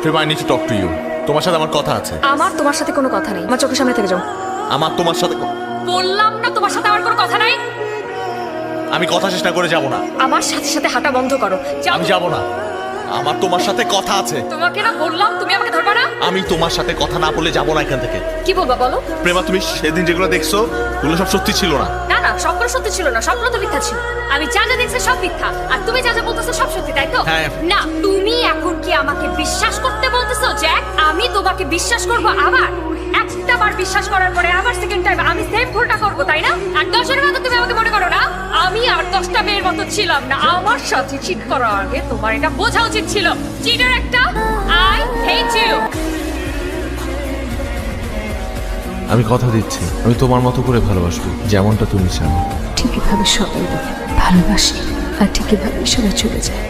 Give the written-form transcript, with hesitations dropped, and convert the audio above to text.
Prema, I need to talk to you. তোমার সাথে আমার কথা আছে। আমার তোমার সাথে কোনো কথা নেই, আমার চোখের সামনে থেকে যাও। আমার তোমার সাথে বললাম না তোমার সাথে আমার কোনো কথা নাই। আমি কথা শেষ না করে যাব না। আমার সাথে সাথে হাঁটা বন্ধ করো। যাও। আমি যাব না। আমার তোমার সাথে কথা আছে। তোমাকে না বললাম তুমি আমাকে ধরবা না। আমি তোমার সাথে কথা না বলে যাব না এখান থেকে। কি বলবা বলো? প্রেমা, তুমি সেদিন যেগুলো দেখছো ওগুলো সব সত্যি ছিল না। না না, সবগুলো সত্যি ছিল না, সবগুলো তো মিথ্যা ছিল। আমি যা যা দেখছি সব মিথ্যা, আর তুমি যা যা বলতেছো সব সত্যি, তাই তো? হ্যাঁ। না, তুমি এখন কি আমাকে বিশ্বাস করতে বলতেছো জ্যাক? আমি তোমাকে বিশ্বাস করব আবার? একটা বার বিশ্বাস করার পরে আবার সেকেন্ড টাইম আমি সেম ভুলটা করব, তাই না? আর 10 এর মতো তুমি আমাকে মনে করো না আমি আর 10টা মেয়ের মতো ছিলাম না। আমার সাথে চিট করার আগে তোমার এটা বোঝা উচিত ছিল। চিটার একটা। I hate you. আমি কথা দিচ্ছি, আমি তোমার মতো করে ভালোবাসবো, যেমনটা তুমি চাও। ঠিকই ভাবে সবাই বলে ভালোবাসি, আর ঠিকই ভাবে সবাই চলে যায়।